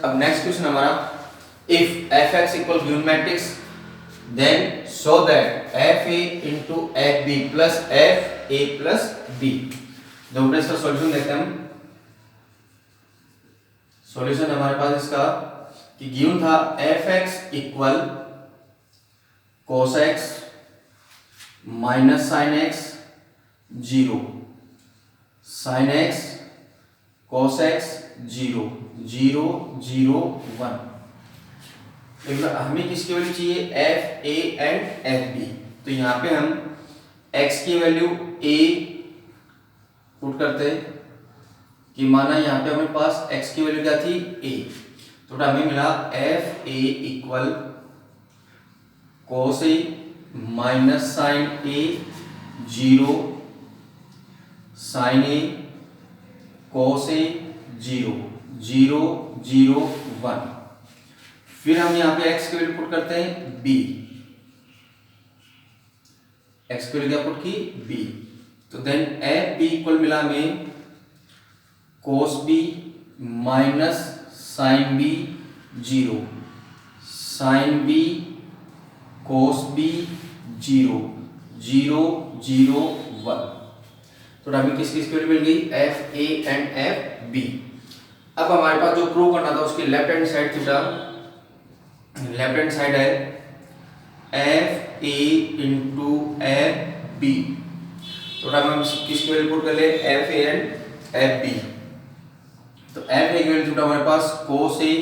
अब next question हमारा, if F X equal given matrix then show that F A into F B plus F A plus B. जब इसका solution देखते हैं हम, solution हमारे पास इसका कि गिवन था F X equal cos X minus sine X zero, sine X cos X zero, zero zero one. हमें किसकी वैल्यू चाहिए, F A and F B. तो यहाँ पे हम x की वैल्यू a पुट करते हैं कि माना यहाँ पे हमारे पास x की वैल्यू क्या थी, a। तो हमें मिला F A equal cos A minus sine A zero, sine A cos A zero, zero zero one. फिर हम यहाँ पे x की वैल्यू पुट करते हैं b, x की वैल्यू क्या पुट की, b। तो देन एफ बी इक्वल मिला हमें cos B minus sine B zero, sine B cos B zero, zero zero one. तो हमें किस किस की वैल्यू मिल गई, F A and F B. अब हमारे पास जो प्रूव करना था उसकी लेफ्ट हैंड साइड थी, लेफ्ट हैंड साइड है F A into F B. तो हम किसकी वैल्यू पुट कर ले, F A and F B. तो एफ ए की वैल्यू टूटा हमारे पास cos A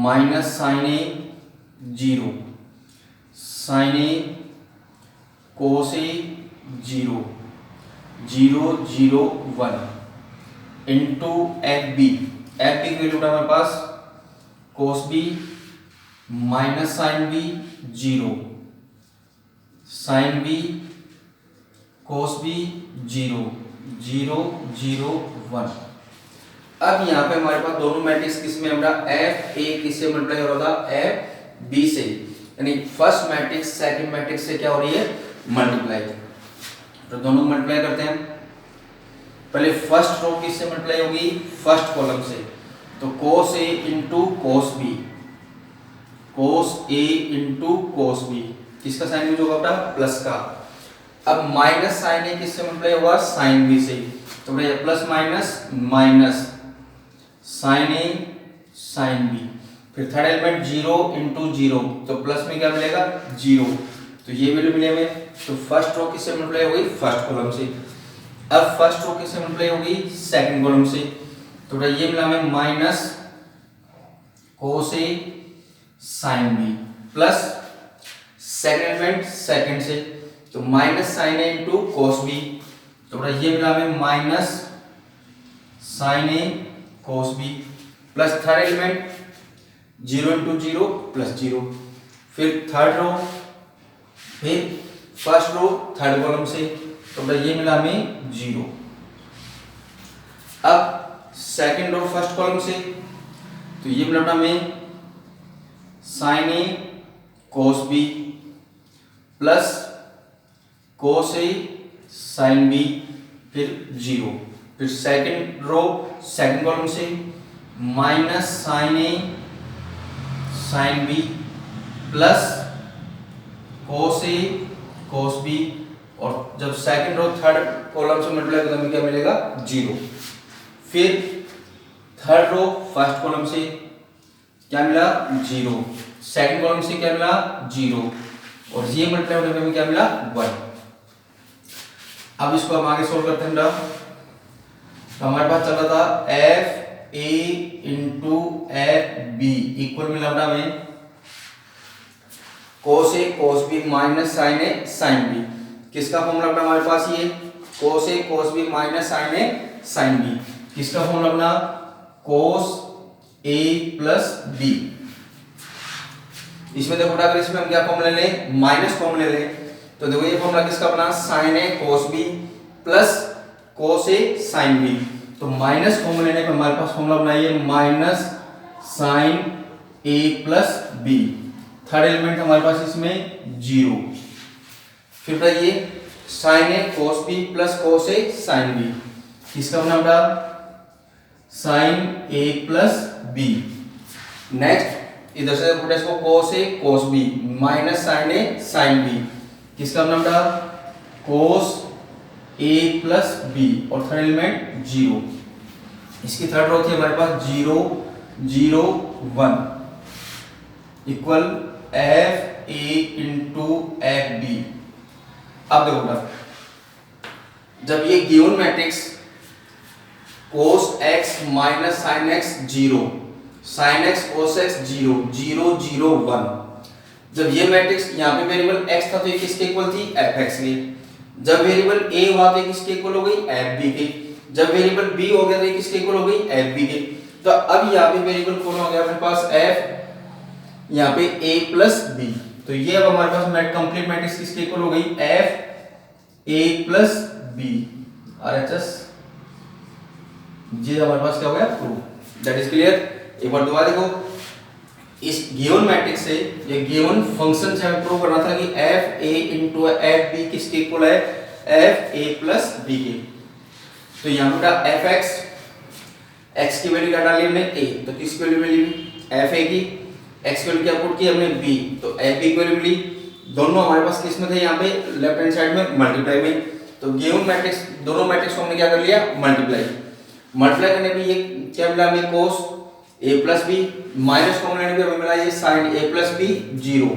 minus sine A zero, sine A cos A zero, zero zero one into F B. F B की वैल्यू टूटा हमारे पास cos B minus sine B zero, sine B cos B zero, zero zero one. अब यहाँ पे हमारे पास दोनों matrix किसमें हमारा एफ ए किससे मल्टीप्लाई हो रहा था, एफ बी से, यानी फर्स्ट मैट्रिक्स सेकंड मैट्रिक्स से क्या हो रही है, मल्टीप्लाई। तो दोनों मल्टीप्लाई करते हैं। पहले फर्स्ट रो किससे मल्टीप्लाई होगी, फर्स्ट कॉलम से। तो कोस ए इंटू कोस बी, कोस ए इंटू कोस बी, किसका साइन यूज होगा बेटा, प्लस का। अब माइनस साइन ए किससे मल्टीप्लाई होगा, साइन बी से। तो बेटा plus minus minus sine A sine B. फिर third element zero into zero, तो प्लस में क्या मिलेगा, जीरो। तो ये वैल्यू मिले हमें। तो फर्स्ट रो किससे मल्टीप्लाई होगी, फर्स्ट कॉलम से। अब फर्स्ट रो किससे मल्टीप्लाई होगी, सेकंड कॉलम से। तो बेटा ये मिला हमें minus cos A sine B plus second element second से, तो minus sine A into cos B. तो बेटा ये मिला हमें minus sine A cos B plus third element zero into zero plus zero. फिर थर्ड रो, फिर फर्स्ट रो third column से, तो बेटा ये मिला हमें जीरो। अब सेकंड रो फर्स्ट कॉलम से, तो ये मिला हमें sign A cos B plus cos A sine B, फिर जीरो। फिर सेकंड रो सेकंड कॉलम से minus sine A sine B plus cos A cos B, और जब सेकंड रो थर्ड कॉलम से मल्टीप्लाई करेंगे क्या मिलेगा, जीरो। फिर थर्ड रो फर्स्ट कॉलम से क्या मिला, जीरो। सेकंड कॉलम से क्या मिला, जीरो, और ये मल्टीप्लाई होने पे क्या मिला, वन। अब इसको हम आगे सोल्व करते हैं। तो हमारे पास चल रहा था F A into F B equal मिला हमें cos A cos B minus sine A sine B. किसका फॉर्मूला अपना हमारे पास, ये cos A cos B minus sine A sine B. किसका फॉर्मूला अपना, कोस ए प्लस बी। इसमें देखो अगर इसमें हम क्या फॉर्मूला लें, माइनस फॉर्मूला लें, तो देखो ये फॉर्मूला किसका बना, sign A cos B plus cos A sine B. तो माइनस फॉर्मूला लेने पे हमारे पास फॉर्मूला बनाइए माइनस साइन ए प्लस बी। थर्ड एलिमेंट हमारे पास इसमें जीरो। फिर बताइए sign A cos B plus cos A sine B, किसका बना बेटा, साइन ए प्लस बी। नेक्स्ट इधर से पुट इसको cos a cos b minus sin a sin b, किसका हमने बेटा cos a प्लस b और थर्ड एलिमेंट 0, इसकी थर्ड रो थी हमारे पास 0 0 1 equal f a into f b। अब देखो बेटा जब ये given matrix cos x minus sin x 0 sin x cos x 0 0 0 1, जब ये मैट्रिक्स यहाँ पे वेरिएबल x था तो ये किसके इक्वल थी fx के, जब वेरिएबल a हुआ तो ये किसके इक्वल हो गई fb के, जब वेरिएबल b हो गया तो ये किसके इक्वल हो गई fb के। तो अब यहाँ पे वेरिएबल कौन हो गया अपने पास f, यहाँ पे a प्लस b, तो ये अब हमारे पास कंप्लीट मैट्रिक्स किसके इक्वल हो गई f a plus b RHS, ये हमारे पास क्या हो गया प्रूफ। That is clear. एक बार दोबारा देखो, इस गिवन मैट्रिक्स से ये गिवन फंक्शन से हमें प्रूव करना था कि f a into f b किसके इक्वल है f a plus b के। तो यहाँ पे f x की वैल्यू क्या डाली हमने a, तो किसकी वैल्यू मिली f a की, x की वैल्यू क्या पुट की हमने b, तो f b की वैल्यू मिली। दोनों हमारे पास किस में थे यहाँ पे लेफ्ट हैंड साइड में मल्टीप्लाई में, तो गिवन मैट्रिक्स दोनों मैट्रिक्स को हमने क्या कर लिया मल्टीप्लाई करने पे ये क्या मिला हमें cos a plus B, minus common लेने पे हमें मिला ये sin a प्लस बी 0,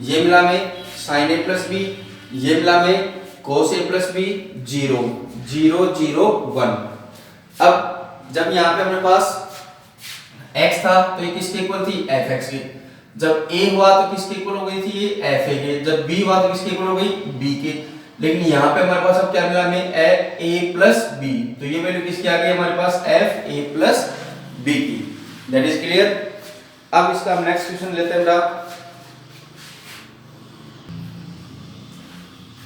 ये मिला हमें sin a प्लस बी, ये मिला हमें cos a प्लस बी 0 0 0 1। अब जब यहाँ पे हमारे पास x था तो ये किसके इक्वल थी fx के, जब a हुआ तो किसके इक्वल हो गई थी ये fa के, जब b हुआ तो किसके इक्वल हो गई b के। लेकिन यहाँ पे हमारे पास अब क्या मिला हमें a प्लस b, तो ये वैल्यू किसकी आ गई हमारे पास f a प्लस b की। That is clear. अब इसका हम नेक्स्ट क्वेश्चन लेते हैं बेटा।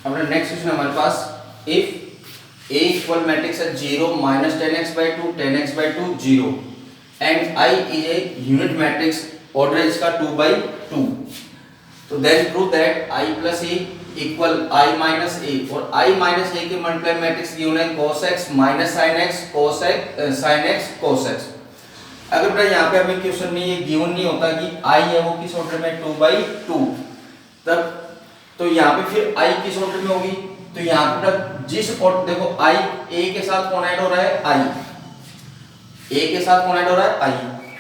अपना नेक्स्ट क्वेश्चन हमारे पास इफ a इक्वल मैट्रिक्स है 0 minus 10x/2 10x/2 0 and I is a unit matrix, order इसका 2/2, तो then prove that I plus a equal I minus a, और I minus a के मल्टीप्लाई मैट्रिक्स गिवन है cos x minus sin x cos x sin x cos x। अगर बेटा यहाँ पे हमें क्वेश्चन में ये गिवन नहीं होता कि I है वो किस ऑर्डर में 2/2, तब तो यहाँ पे फिर I किस ऑर्डर में होगी, तो यहाँ पे जिस ऑर्डर देखो I a के साथ कौन ऐड हो रहा है I, a के साथ कौन ऐड हो रहा है I,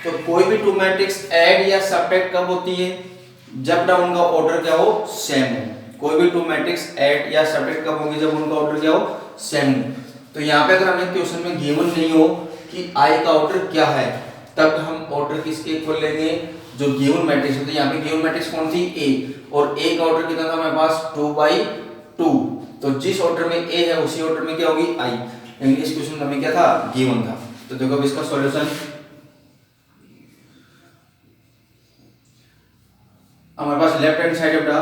तो कोई भी टू मैट्रिक्स ऐड या सब्ट्रैक्ट कब होती है जब ना उनका ऑर्डर क्या हो सेम हो। कोई भी टू मैट्रिक्स ऐड या सब्ट्रैक्ट कब होगी जब उनका ऑर्डर क्या हो सेम हो। तो यहाँ पे अगर हमें क्वेश्चन में गिवन नहीं हो कि I का ऑर्डर क्या है तब हम ऑर्डर किसके इक्वल लेंगे जो गिवन मैट्रिक्स है। तो यहाँ पे गिवन मैट्रिक्स कौन थी A, और A का ऑर्डर कितना था हमारे पास 2/2, तो जिस ऑर्डर में A है उसी ऑर्डर में क्या होगी I, यानी इस क्वेश्चन में हमें क्या था गिवन था। तो देखो अब इसका सॉल्यूशन हमारे पास लेफ्ट हैंड साइड बेटा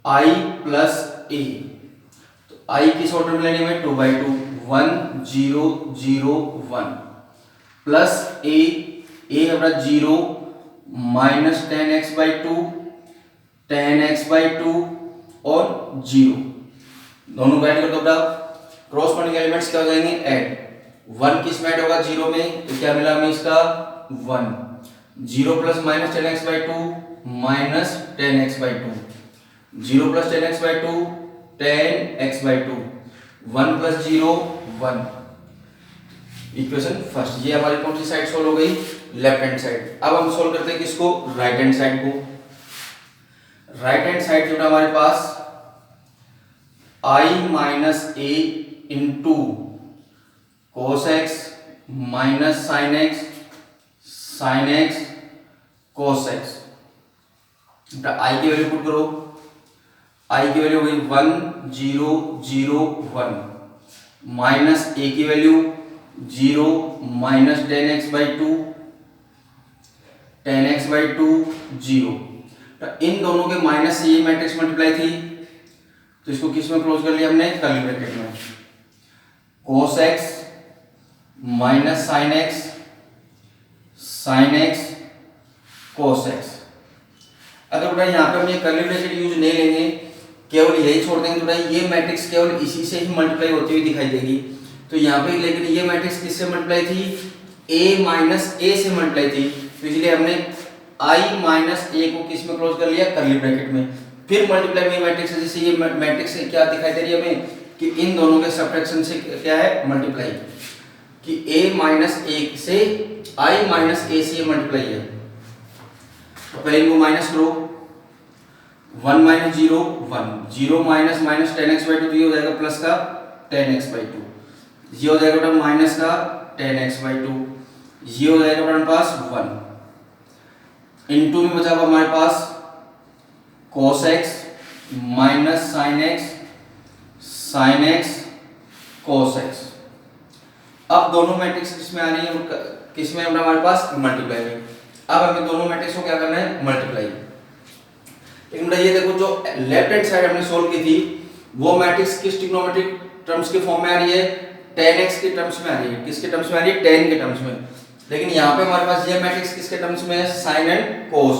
I प्लस A, तो I किस ऑर्डर में लेने में 2/2 1 0 0 1 प्लस A है अपना 0 माइनस 10x/2 10x/2 और 0, दोनों को ऐड कर दो बेटा, क्रॉसपोंडिंग एलिमेंट्स क्या हो जाएंगे ऐड, 1 किस में ऐड होगा 0 में, तो क्या मिला हमें इसका 1, 0 plus minus 10x/2 minus 10x/2, 0 plus 10x/2 10x/2, 1 plus 0 1। Equation first ये हमारी कौन सी साइड सोल्व हो गई लेफ्ट हैंड साइड। अब हम सोल्व करते हैं किसको राइट हैंड साइड को। राइट हैंड साइड जो हमारे पास I minus a into cos x minus sin x cos x, I की वैल्यू पुट करो, I की वैल्यू हो गई 1 0 0 1 माइनस a की वैल्यू 0 माइनस 10x/2 10x/2 0, तो इन दोनों के माइनस से ये मैट्रिक्स मल्टीप्लाई थी तो इसको किस में क्लोज कर लिया हमने कर्ली ब्रैकेट में, cos x minus sin x cos x। अगर बेटा यहाँ पे हम ये कर्ली ब्रैकेट यूज नहीं लेंगे केवल यही छोड़ देंगे तो बेटा ये मैट्रिक्स केवल इसी से ही मल्टीप्लाई होती हुई दिखाई देगी। तो यहाँ पे लेकिन ये मैट्रिक्स किससे मल्टीप्लाई थी a माइनस ए से मल्टीप्लाई थी, तो इसलिए हमने i माइनस ए को किस में क्लोज कर लिया, करली ब्रैकेट में। फिर मल्टीप्लाई में मैट्रिक्स, जैसे ये मैट्रिक्स से क्या दिखाई दे रही है हमें कि इन दोनों के सब्ट्रैक्शन से क्या है, मल्टीप्लाई, कि a माइनस ए से i माइनस ए से मल्टीप्लाई है। तो पहले इनको माइनस करो, 1 माइनस 0 1, 0 माइनस माइनस 10x/2, तो ये हो जाएगा प्लस का 10x/2, ये हो जाएगा बेटा माइनस का 10x/2, ये हो जाएगा अपने पास 1, इनटू में बचा हुआ हमारे पास cos x minus sin x cos x। अब दोनों मैट्रिक्स किसमें आ रही है, किसमें हमारे पास, मल्टीप्लाई में। अब हमें दोनों मैट्रिक्स को क्या करना है, मल्टीप्लाई। लेकिन बेटा ये देखो, जो लेफ्ट हैंड साइड हमने सोल्व की थी वो मैट्रिक्स किस ट्रिग्नोमेट्रिक टर्म्स के फॉर्म में आ रही है, tan x के टर्म्स में आ रही है। किसके टर्म्स में आ रही है, tan के टर्म्स में। लेकिन यहाँ पे हमारे पास ये मैट्रिक्स किसके टर्म्स में है, sin एंड cos।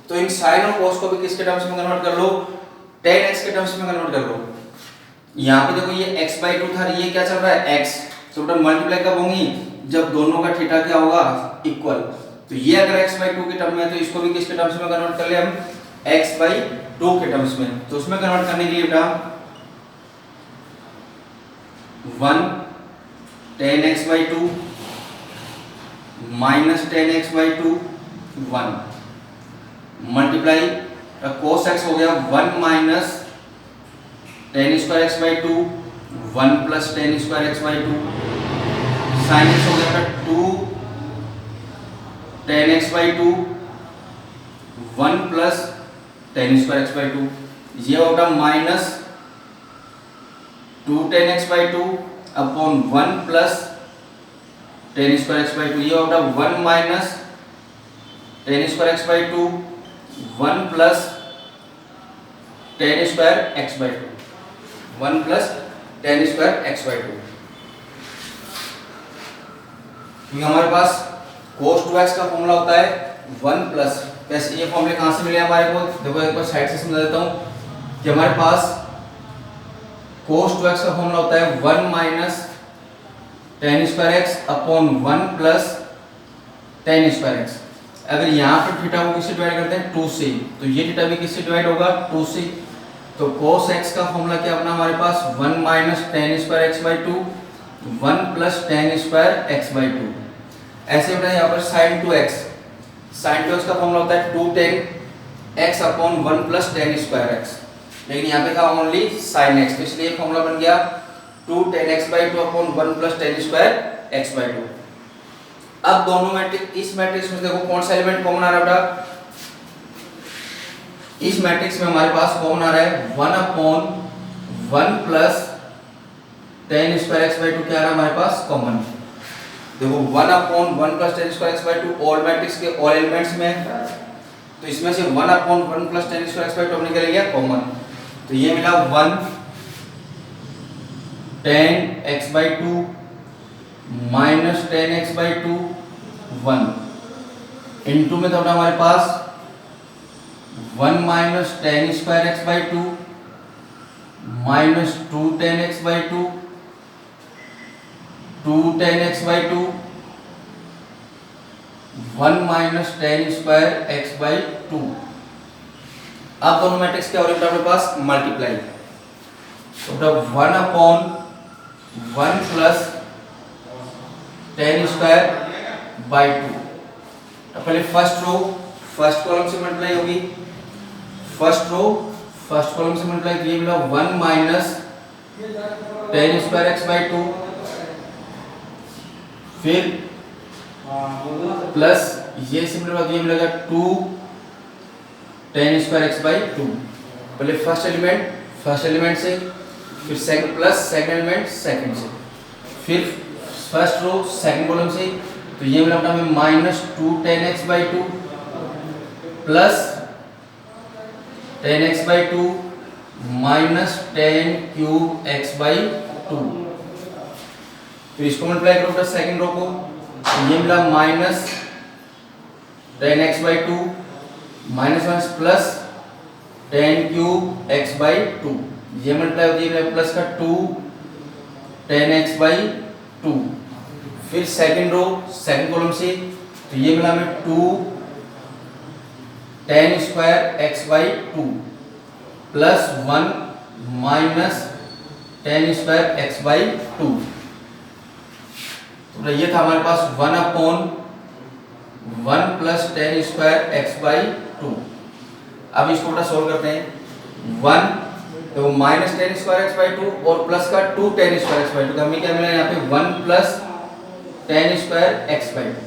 तो इन sin और cos को भी किसके टर्म्स में कन्वर्ट कर लो, tan x के टर्म्स में कन्वर्ट कर लो। यहाँ पे देखो ये x/2 था, ये क्या चल रहा है, x। तो बेटा मल्टीप्लाई कब होंगी, जब दोनों का थीटा क्या होगा, इक्वल। तो ये अगर x/2 के टर्म में है तो इसको भी किसके टर्म्स में कन्वर्ट कर ले हम, x/2 के टर्म्स में। तो उसमें कन्वर्ट करने के लिए बेटा 1 tan x/2 minus tan x/2 1 multiply cos x हो गया 1 minus tan square x/2 1 plus tan square x/2, sin x हो गया 2 tan x/2 1 plus tan square x/2, ये होगा minus 2 tan x/2 upon 1 plus tan square x/2, ये होगा 1 minus tan square x/2 1 plus tan square x/2, 1 plus tan square x/2। हमारे पास cos 2x का formula होता है 1 प्लस, वैसे ये फॉर्मूले कहाँ से मिले हमारे को, देखो एक बार साइड से समझा देता हूँ कि हमारे पास cos 2x का फॉर्मूला होता है 1 minus tan square x upon 1 plus tan square x। अगर यहाँ पर थीटा को किससे डिवाइड करते हैं, 2 से, तो ये थीटा भी किससे डिवाइड होगा, 2 से। तो cos x का फॉर्मूला क्या अपना हमारे पास 1 minus tan square x/2 1 plus tan square x/2। ऐसे बेटा यहाँ पर sin 2x का फॉर्मूला होता है 2 tan x upon 1 plus tan square x, लेकिन यहाँ पे था ओनली sin x, तो इसलिए फॉर्मूला बन गया 2 tan x/2 upon 1 plus tan square x/2। अब दोनों मैट्रिक्स, इस मैट्रिक्स में देखो कौन सा एलिमेंट कॉमन आ रहा है बेटा, इस मैट्रिक्स में हमारे पास कॉमन आ रहा है 1 upon 1 plus tan square x/2 क्या आ रहा है हमारे पास, कॉमन। देखो 1 upon 1 plus tan square x/2 all matrix के ऑल एलिमेंट्स में, तो इसमें से 1 upon 1 plus tan square x/2 हमने क्या लिया, कॉमन। तो ये मिला 1 tan x/2 minus tan x/2 1 into में था हमारे पास 1 minus tan square x/2 minus 2 tan x/2 2 tan x/2 1 minus tan square x/2। अब दोनों मैट्रिक्स क्या हो रहा है अपने पास, मल्टीप्लाई। तो 1 upon 1 plus tan square by 2। तो पहले फर्स्ट रो फर्स्ट कॉलम से मल्टीप्लाई होगी, फर्स्ट रो फर्स्ट कॉलम से मल्टीप्लाई, तो ये मिला 1 माइनस tan स्क्वायर x/2, फिर प्लस ये सिंपल ये मिलेगा 2 tan स्क्वायर x/2। पहले फर्स्ट एलिमेंट से, फिर second plus second element second से, फिर फर्स्ट रो सेकंड कॉलम से, तो ये मिला अपना हमें minus 2 tan x/2 plus tan x/2 minus tan cube x/2। फिर इसको मल्टीप्लाई करो प्लस सेकंड रो को, तो ये मिला minus tan x/2 minus plus tan cube x/2। ये मल्टीप्लाई होती है प्लस का 2 tan x/2। फिर सेकंड रो सेकंड कॉलम से, तो ये मिला हमें 2 tan square x by 2 plus 1 minus tan square x by 2। तो ये था हमारे पास 1 upon 1 plus tan square x by 2। अब इसको थोड़ा सोल्व करते हैं। 1 तो minus tan square x by 2 और प्लस का 2 tan स्क्वायर x बाई 2, तो हमें क्या मिला यहाँ पे 1 plus tan square x by 2।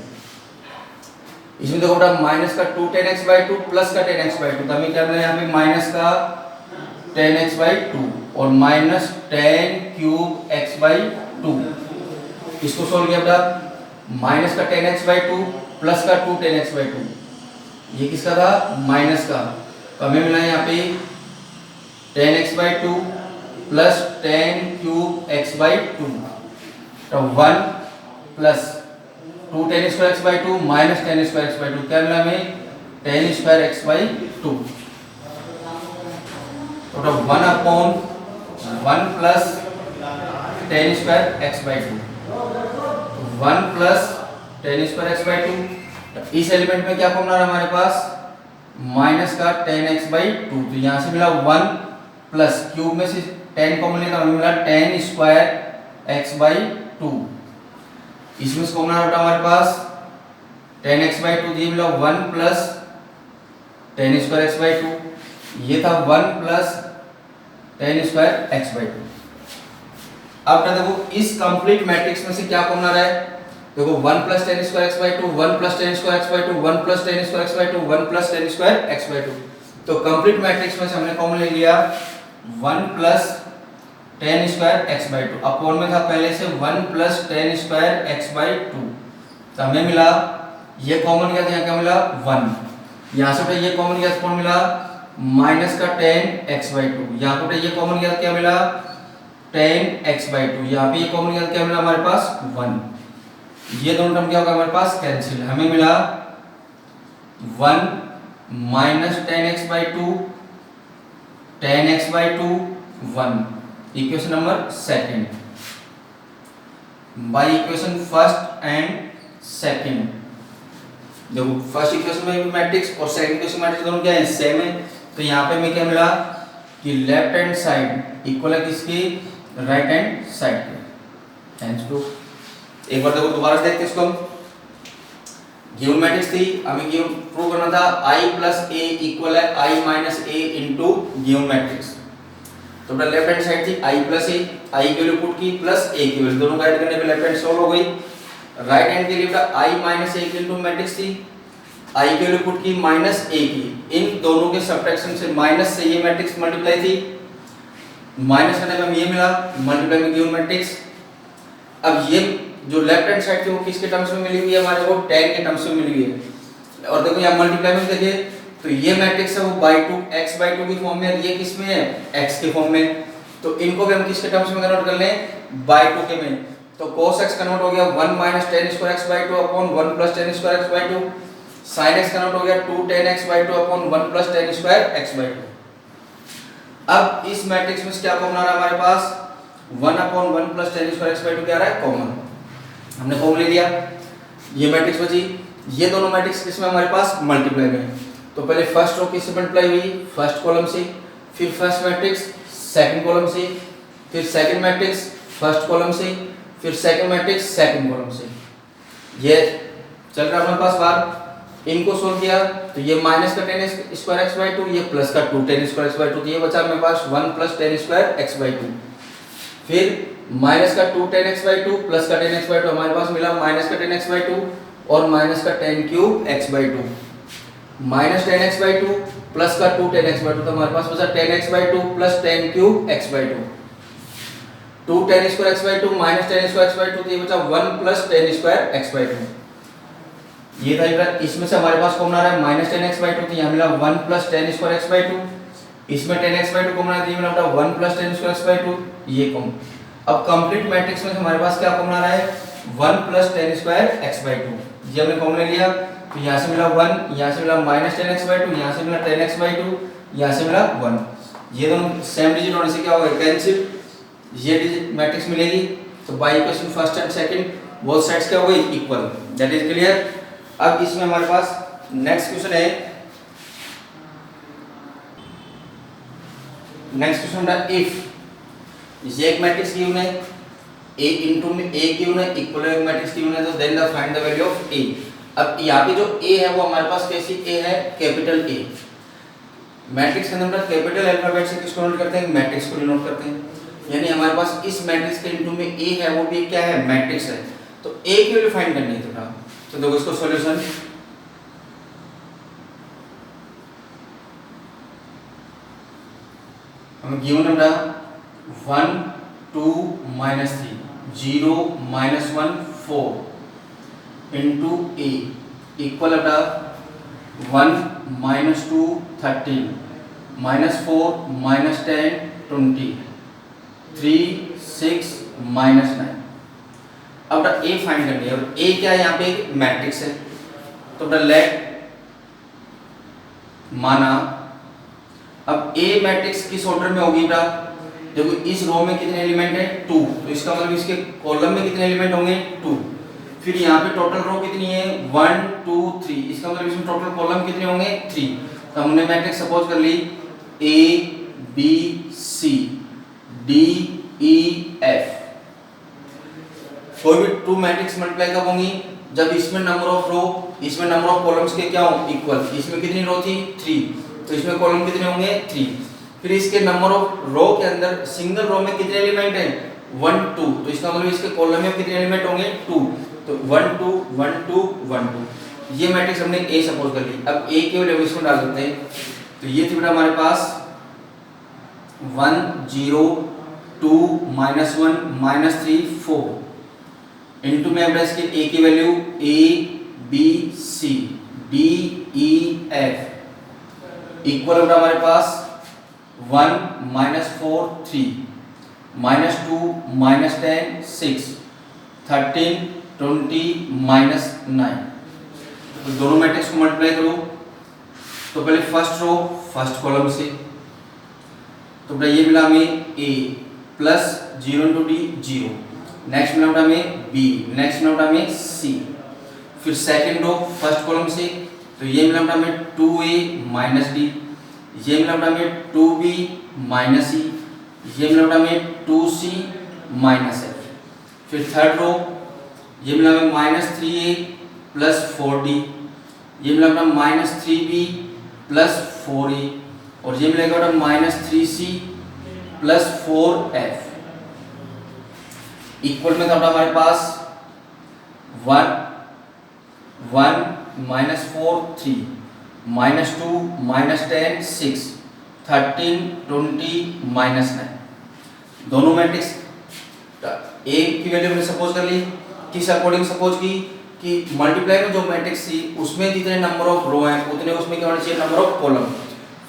इसमें देखो बेटा माइनस का 2 tan x बाई 2 प्लस का tan x बाई 2, तो हमें क्या मिला यहाँ पे माइनस का tan x बाई 2 और minus tan cube x by 2। इसको सोल्व किया बेटा माइनस का tan x बाई 2 प्लस का 2 tan x बाई 2, ये किसका था माइनस का, तो हमें मिला यहाँ पे tan x by 2 plus tan cube x by 2, तो 1 plus 2 tan square x by 2 minus tan square x by 2, क्या मिला हमें tan स्क्वायर x बाई 2, तो 1 upon 1 plus tan square x by 2, 1 plus tan square x by 2। तो इस element में क्या common आ रहा है हमारे पास माइनस का tan x बाई 2, तो यहाँ से मिला 1 प्लस क्यूब में से tan कॉमन लेकर हमें मिला tan स्क्वायर x बाई 2। इसमें से कॉमन आ रहा हमारे पास tan x बाई 2, ये मिला 1 plus tan square x by 2, ये था 1 plus tan square x by 2। अब देखो इस कंप्लीट मैट्रिक्स में से क्या कॉमन आ रहा है, देखो 1 plus tan square x by 2, 1 plus tan square x by 2, 1 plus tan square x by 2, 1 plus tan square x by 2। तो कंप्लीट मैट्रिक्स में से हमने कॉमन ले लिया 1 plus tan square x by 2, upon में था पहले से 1 plus tan square x by 2, तो हमें मिला ये कॉमन किया, यहाँ क्या मिला 1, यहाँ से ये कॉमन किया, कौन मिला माइनस का tan x बाई 2, यहाँ पे ये कॉमन किया क्या मिला tan x बाई 2, यहाँ पे ये कॉमन किया क्या मिला हमारे पास 1, ये दोनों टर्म क्या होगा हमारे पास कैंसिल, हमें मिला 1 minus tan x by 2 tan x by 2 1, equation number second. By equation first and second, देखो फर्स्ट इक्वेशन में भी मैट्रिक्स और सेकंड इक्वेशन मैट्रिक्स दोनों क्या है सेम है, तो यहाँ पे हमें क्या मिला कि लेफ्ट हैंड साइड इक्वल है किसकी राइट हैंड साइड के। थैंक्स टू एक बार देखो दोबारा देखते इसको हम, गिवन मैट्रिक्स थी, हमें गिवन प्रूव करना था i प्लस a इक्वल है i minus a into given matrix. तो अपना लेफ्ट हैंड साइड थी i प्लस a, i की वैल्यू पुट की प्लस a की वैल्यू, दोनों ऐड करने पे लेफ्ट हैंड सॉल्व हो गई। राइट हैंड के लिए बेटा i माइनस a की इनटू मैट्रिक्स थी, i की वैल्यू पुट की माइनस a की, इन दोनों के सब्ट्रैक्शन से माइनस से ये मैट्रिक्स मल्टीप्लाई थी, माइनस करने पे हमें ये मिला मल्टीप्लाई में गिवन मैट्रिक्स। अब ये जो लेफ्ट हैंड साइड थी वो किसके टर्म्स में मिली हुई है हमारे को tan के टर्म्स में मिली हुई है, और देखो यहाँ मल्टीप्लाई में देखिए तो ये मैट्रिक्स है वो बाय 2 x बाय 2 की फॉर्म में है, ये किस में है x के फॉर्म में, तो इनको भी हम किसके टर्म्स में कन्वर्ट कर लें बाय 2 के में, तो cos x कन्वर्ट हो गया 1 minus tan square x by 2 upon 1 plus tan square x by 2, sin x convert हो गया 2 tan x by 2 upon 1 plus tan square x by 2। अब इस मैट्रिक्स में क्या कॉमन आ रहा है हमारे पास 1 upon 1 plus tan square x by 2 क्या आ रहा है कॉमन, हमने कॉमन ले लिया, ये मैट्रिक्स बची, ये दोनों मैट्रिक्स किसमें हमारे पास मल्टीप्लाई में, तो पहले फर्स्ट रो किससे मल्टीप्लाई हुई फर्स्ट कॉलम से, फिर फर्स्ट मैट्रिक्स सेकंड कॉलम से, फिर सेकंड मैट्रिक्स फर्स्ट कॉलम से, फिर सेकंड मैट्रिक्स सेकंड कॉलम से, ये चल रहा है हमारे पास बार, इनको सोल्व किया तो ये माइनस का tan स्क्वायर x बाय 2, ये प्लस का 2 tan स्क्वायर x बाय 2, तो ये बचा मेरे पास 1 plus tan square x by 2, फिर माइनस का 2 tan x बाय 2 प्लस का tan x बाय 2, हमारे पास मिला माइनस का tan x बाय 2 और माइनस का tan cube x by 2, minus tan x by 2 plus का 2 tan x बाय 2, तो हमारे पास बचा tan x by 2 plus tan cube x by 2, 2 tan square x by 2 minus tan square x by 2, तो ये बचा 1 plus tan square x by 2। ये था इधर, इसमें से हमारे पास कॉमन आ रहा है माइनस tan x बाय 2, तो यहाँ मिला 1 plus tan square x by 2, इसमें tan x बाय 2 कॉमन आ रहा है, ये मिला 1 plus tan square x by 2, ये कॉमन। अब कंप्लीट मैट्रिक्स में हमारे पास क्या कॉमन आ रहा है 1 plus tan square x by 2, ये हमने कॉमन ले लिया, तो यहाँ से मिला 1, यहाँ से मिला माइनस tan x बाय 2, यहाँ से मिला tan x बाय 2, यहाँ से मिला 1, ये दोनों सेम डिजिट होने से क्या होगा कैंसिल, ये डिजिट मैट्रिक्स मिलेगी, तो by equation first and second both sides क्या हो गई इक्वल, दैट इज क्लियर। अब इसमें हमारे पास नेक्स्ट क्वेश्चन है, नेक्स्ट क्वेश्चन है इफ ये एक मैट्रिक्स गिवन है a इनटू में a गिवन है, इक्वल मैट्रिक्स गिवन है, तो then the find the value of a। अब यहाँ पे जो a है वो हमारे पास कैसी a है, कैपिटल A। मैट्रिक्स के अंदर कैपिटल अल्फाबेट से किसको नोट करते हैं, मैट्रिक्स को डिनोट करते हैं, यानी हमारे पास इस मैट्रिक्स के इनटू में a है वो भी क्या है, मैट्रिक्स है। तो a की वैल्यू फाइंड करनी है थोड़ा, तो देखो इसको सॉल्यूशन, हम गिवन है 1 2 -3 0 -1 4 इनटू a इक्वल है 1 -2 13 -4 -10 20 3 6 -9। अब a फाइंड करनी है और a क्या है, यहाँ पे एक मैट्रिक्स है, तो लेट माना अब a मैट्रिक्स किस ऑर्डर में होगी बेटा, देखो इस रो में कितने एलिमेंट है 2, तो इसका मतलब इसके कॉलम में कितने एलिमेंट होंगे 2। फिर यहाँ पे टोटल रो कितनी है 1 2 3, इसका मतलब इसमें टोटल कॉलम कितने होंगे 3। तो हमने मैट्रिक्स सपोज कर ली A B C D E F। कोई भी 2 मैट्रिक्स मल्टीप्लाई कब होंगी, जब इसमें नंबर ऑफ रो, इसमें नंबर ऑफ कॉलम्स के क्या हो इक्वल। इसमें कितनी रो थी 3, तो इसमें कॉलम कितने होंगे 3। फिर इसके नंबर ऑफ रो के अंदर सिंगल रो में कितने एलिमेंट हैं 1 2, तो इसका मतलब इसके कॉलम में कितने एलिमेंट होंगे 2, तो 1 2 1 2 1 2। ये मैट्रिक्स हमने A सपोज कर ली। अब A के वैल्यू इसमें डाल देते हैं, तो ये थी बेटा हमारे पास 1 0 2 -1 -3 4 इनटू में बेटा इसके A की value A B C D E F equal बेटा हमारे पास 1 -4 3 -2 -10 6 13 20 -9। तो दोनों मैट्रिक्स को मल्टीप्लाई करो, तो पहले फर्स्ट रो फर्स्ट कॉलम से, तो बेटा ये मिला हमें A plus 0 into D 0, next मिला बेटा हमें B, नेक्स्ट मिला बेटा हमें C। फिर सेकंड रो फर्स्ट कॉलम से, तो ये मिला बेटा हमें 2A माइनस D, ये मिला बेटा हमें 2B माइनस E, ये मिला बेटा हमें 2C माइनस F। फिर थर्ड रो ये मिला हमें -3A प्लस 4D, ये मिला बेटा -3B प्लस 4A, और ये मिलेगा बेटा -3C प्लस 4F। इक्वल में था हमारे पास 1 1 -4 3 -2 -10 6 13 20 -9। दोनों मैट्रिक्स A की वैल्यू हमने सपोज कर ली, किस अकॉर्डिंग सपोज की कि मल्टीप्लाई में जो मैट्रिक्स थी उसमें जितने नंबर ऑफ रो हैं उतने उसमें क्या होना चाहिए नंबर ऑफ कॉलम।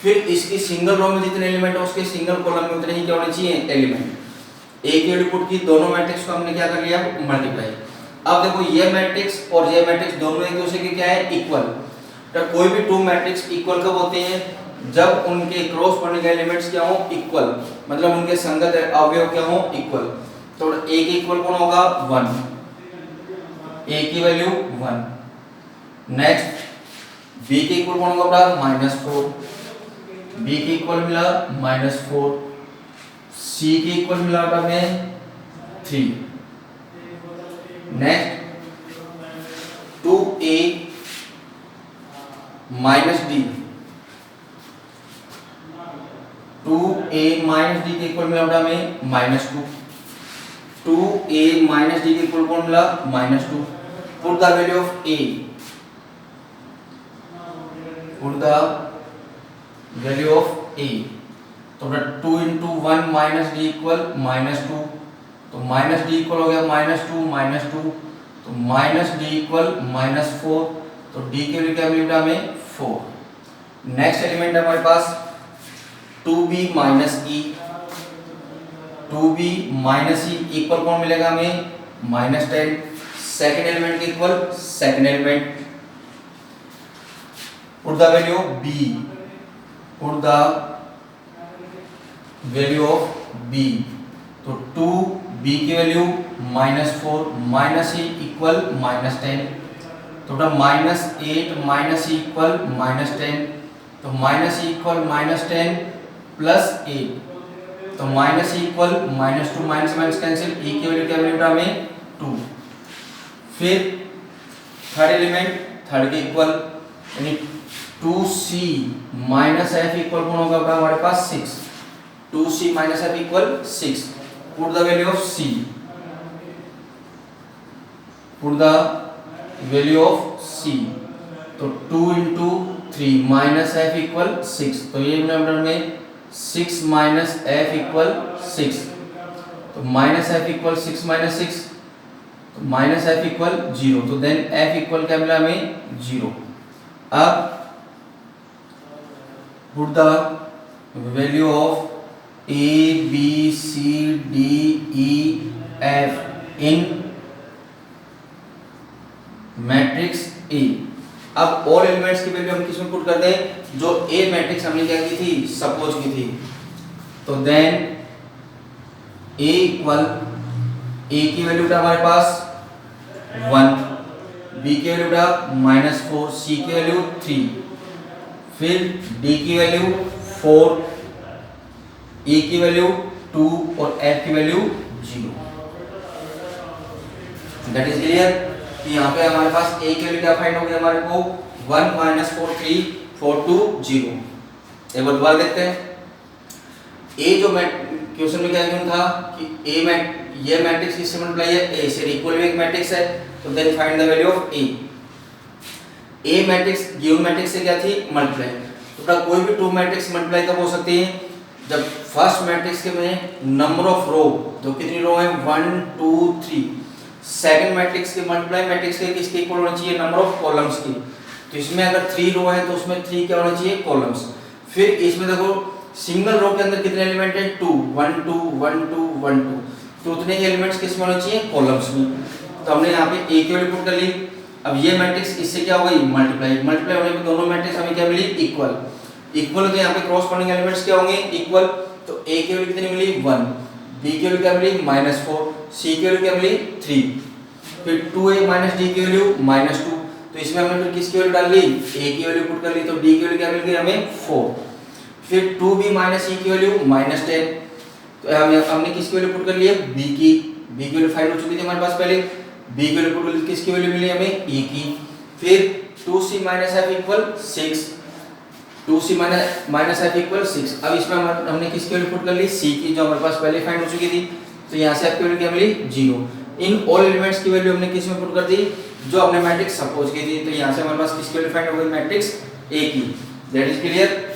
फिर इसकी सिंगल रो में जितने एलिमेंट है उसके सिंगल कॉलम में उतने ही क्या होने चाहिए एलिमेंट। A की वैल्यू पुट की, दोनों मैट्रिक्स को हमने क्या कर लिया मल्टीप्लाई। अब देखो ये मैट्रिक्स और ये मैट्रिक्स दोनों एक दूसरे के क्या है इक्वल। तो कोई भी 2 मैट्रिक्स इक्वल कब होते हैं, जब उनके क्रॉस पॉइंटिंग एलिमेंट्स क्या हो इक्वल, मतलब उनके संगत अवयव क्या हो इक्वल। तो A के इक्वल कौन होगा 1, A की वैल्यू 1। नेक्स्ट B के इक्वल कौन होगा -4, B के इक्वल मिला -4, C के इक्वल मिला हमें 3। Next 2A minus D, 2A minus D के इक्वल मिला हमें -2, 2A माइनस D के इक्वल कौन मिला -2। Put the value of A, put the value of A, तो 2 इंटू 1 माइनस D इक्वल -2, तो माइनस D इक्वल हो गया -2, तो माइनस D इक्वल -4, तो D के लिए क्या मिलेगा हमें 4। नेक्स्ट एलिमेंट है हमारे पास 2B minus E, 2B minus E equal कौन मिलेगा हमें -10। सेकेंड एलिमेंट के equal second element, put the value of B, put the value of B, तो 2 बी की वैल्यू -4 माइनस ए इक्वल -10, तो बेटा -8 माइनस ए इक्वल -10, तो माइनस ए इक्वल -10 प्लस 8, तो minus equal -2 minus minus cancel, e की वैल्यू क्या मिली बेटा हमें 2। फिर थर्ड एलिमेंट, थर्ड के इक्वल यानी 2c माइनस f इक्वल कौन होगा बेटा हमारे पास 6, 2c minus f equal 6, put the value of c, put the value of c, तो 2 into 3 माइनस f इक्वल 6, तो ये नंबर में 6 माइनस f इक्वल 6, तो माइनस f इक्वल 6 माइनस 6, तो माइनस f इक्वल 0, तो देन f इक्वल क्या मिला हमें 0। अब put the value of a b c d e f in matrix A। अब ऑल एलिमेंट्स की वैल्यू हम किसमें पुट कर दें, जो A मैट्रिक्स हमने क्या की थी, सपोज की थी, तो देन A इक्वल A की वैल्यू था हमारे पास 1, B की वैल्यू था -4, C की वैल्यू 3, फिर D की वैल्यू 4, E की वैल्यू 2 और F की वैल्यू 0। दैट इज क्लियर कि यहाँ पे हमारे पास A की वैल्यू क्या फाइंड हो गई हमारे को 1 -4 3 4 2 0। एक बार दोबारा देखते हैं, A जो क्वेश्चन में क्या गिवन था कि A में ये मैट्रिक्स किससे मल्टीप्लाई है, A से, इक्वल भी एक मैट्रिक्स है, तो then find the value of A। A matrix given matrix से क्या थी, मल्टीप्लाई, तो कोई भी टू मैट्रिक्स मल्टीप्लाई कब हो सकती है, जब फर्स्ट मैट्रिक्स के में नंबर ऑफ रो, जो कितनी रो है 1 2 3, सेकंड मैट्रिक्स के मल्टीप्लाई मैट्रिक्स के किसके इक्वल होना चाहिए, नंबर ऑफ कॉलम्स की, तो इसमें अगर 3 रो है तो उसमें 3 क्या होना चाहिए, कॉलम्स। फिर इसमें देखो सिंगल रो के अंदर कितने एलिमेंट है, 2 1 2 1 2 1 2, तो उतने ही एलिमेंट्स किसमें होने चाहिए, कॉलम्स में। तो हमने यहाँ पे A की वैल्यू पुट कर ली। अब ये मैट्रिक्स इससे क्या हो गई, मल्टीप्लाई, मल्टीप्लाई होने पे दोनों मैट्रिक्स हमें क्या मिली, इक्वल, इक्वल तो यहाँ पे क्रॉसपोंडिंग एलिमेंट्स क्या होंगे, इक्वल, तो A की वैल्यू कितनी मिली 1, B की वैल्यू क्या मिली -4, C की वैल्यू क्या मिली 3, फिर 2A - D की वैल्यू -2, तो इसमें हमने फिर किसकी वैल्यू डाल ली, A की वैल्यू पुट कर ली, तो D की वैल्यू क्या मिल गई हमें 4, फिर 2B - E की वैल्यू -10, तो हमने किसकी वैल्यू पुट कर ली है, B की वैल्यू फाइंड हो चुकी थी हमारे पास पहले, B की वैल्यू पुट कर ली, किसकी वैल्यू मिली हमें, E की, फिर 2C - F equal 6, 2C - F equal 6। अब इसमें हमने किसकी वैल्यू पुट कर ली, C की, जो हमारे पास पहले फाइंड हो चुकी थी, तो यहाँ से F की वैल्यू क्या मिली 0। इन ऑल एलिमेंट्स की वैल्यू हमने किस में पुट कर दी, जो हमने मैट्रिक्स सपोज की थी, तो यहाँ से हमारे पास किसकी वैल्यू फाइंड हो गई, मैट्रिक्स A की। That is clear.